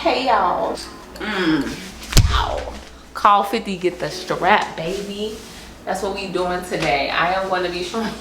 Hey y'all. Ow. Call 50, get the strap, baby. That's what we doing today. I am going to be showing you.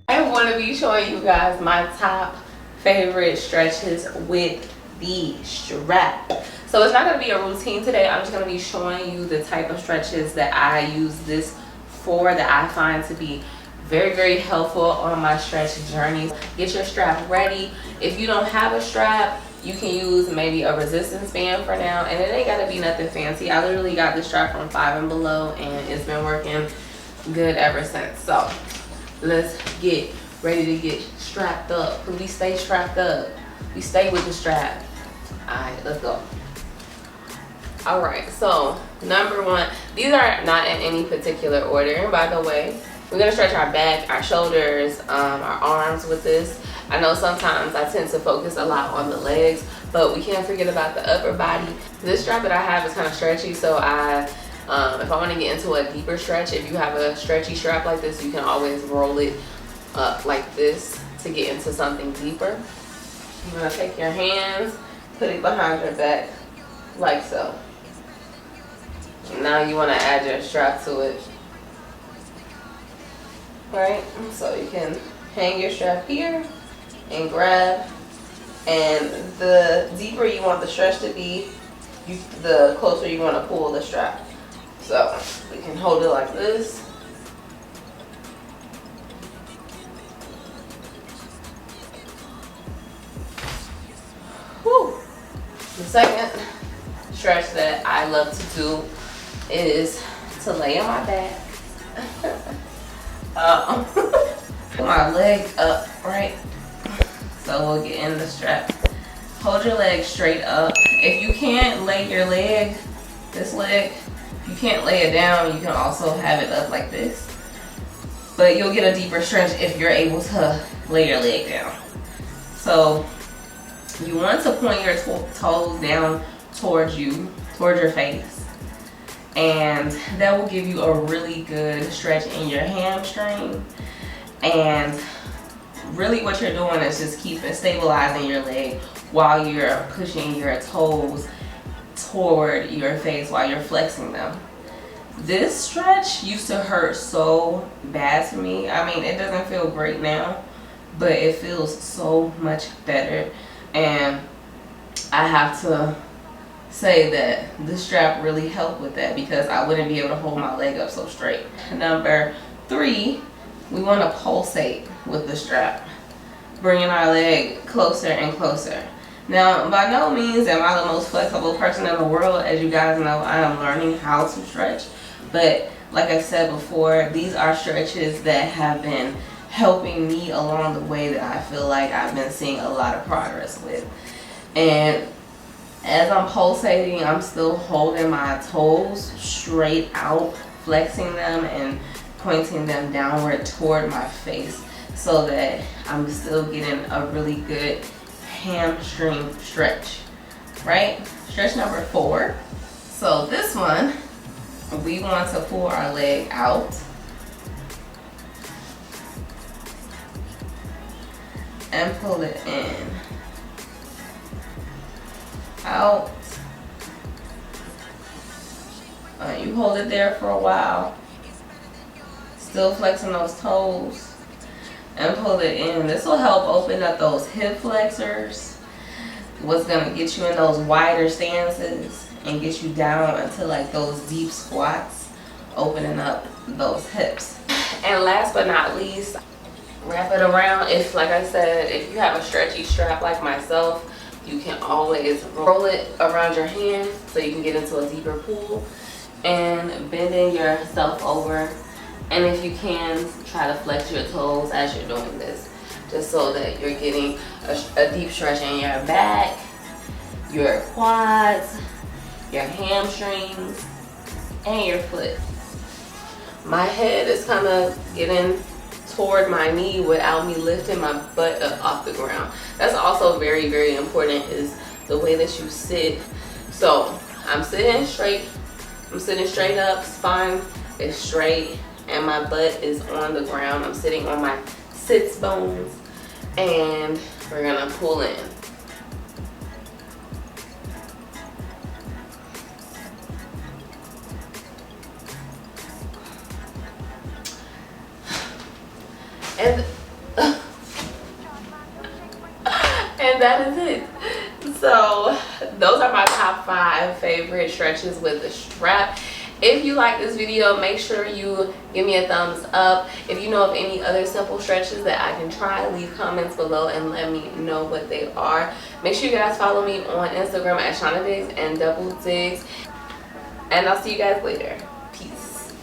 I am going to be showing you guys my top favorite stretches with the strap. So it's not going to be a routine today. I'm just going to be showing you the type of stretches that I use this for, that I find to be very, very helpful on my stretch journeys. Get your strap ready. If you don't have a strap, you can use maybe a resistance band for now, and it ain't got to be nothing fancy. I literally got this strap from Five and Below, and it's been working good ever since. So let's get ready to get strapped up. We stay strapped up. We stay with the strap. All right, let's go. All right, so number one, these are not in any particular order, by the way. We're gonna stretch our back, our shoulders, our arms with this. I know sometimes I tend to focus a lot on the legs, but we can't forget about the upper body. This strap that I have is kind of stretchy, so if I want to get into a deeper stretch, if you have a stretchy strap like this, you can always roll it up like this to get into something deeper. You're gonna take your hands, put it behind your back like so. Now you want to add your strap to it. Right, so you can hang your strap here and grab, and the deeper you want the stretch to be, the closer you want to pull the strap. So we can hold it like this. Whew. The second stretch that I love to do is to lay on my back. Put my leg up, right? So we'll get in the strap. Hold your leg straight up. If you can't lay your leg, this leg, if you can't lay it down, you can also have it up like this. But you'll get a deeper stretch if you're able to lay your leg down. So you want to point your toes down towards you, towards your face. And that will give you a really good stretch in your hamstring. And really what you're doing is just stabilizing your leg while you're pushing your toes toward your face while you're flexing them. This stretch used to hurt so bad to me. I mean, it doesn't feel great now, but it feels so much better. And I have to say that this strap really helped with that, because I wouldn't be able to hold my leg up so straight. Number 3, we want to pulsate with the strap, bringing our leg closer and closer. Now, by no means am I the most flexible person in the world. As you guys know, I am learning how to stretch, but like I said before, these are stretches that have been helping me along the way, that I feel like I've been seeing a lot of progress with. And as I'm pulsating, I'm still holding my toes straight out, flexing them and pointing them downward toward my face, so that I'm still getting a really good hamstring stretch, right? Stretch number 4. So this one, we want to pull our leg out and pull it in. Out. You hold it there for a while, still flexing those toes, and pull it in. This will help open up those hip flexors, what's going to get you in those wider stances and get you down into like those deep squats, opening up those hips. And last but not least, wrap it around. If, like I said, if you have a stretchy strap like myself, you can always roll it around your hand so you can get into a deeper pool, and bending yourself over. And if you can, try to flex your toes as you're doing this, just so that you're getting a deep stretch in your back, your quads, your hamstrings, and your foot. My head is kind of getting toward my knee without me lifting my butt up off the ground. That's also very, very important, is the way that you sit. So I'm sitting straight, I'm sitting straight up, spine is straight, and my butt is on the ground. I'm sitting on my sits bones, and we're gonna pull in. And and that is it. So those are my top 5 favorite stretches with the strap. If you like this video, make sure you give me a thumbs up. If you know of any other simple stretches that I can try, leave comments below and let me know what they are. Make sure you guys follow me on Instagram at Shauna Diggs and Double Diggs. And I'll see you guys later. Peace.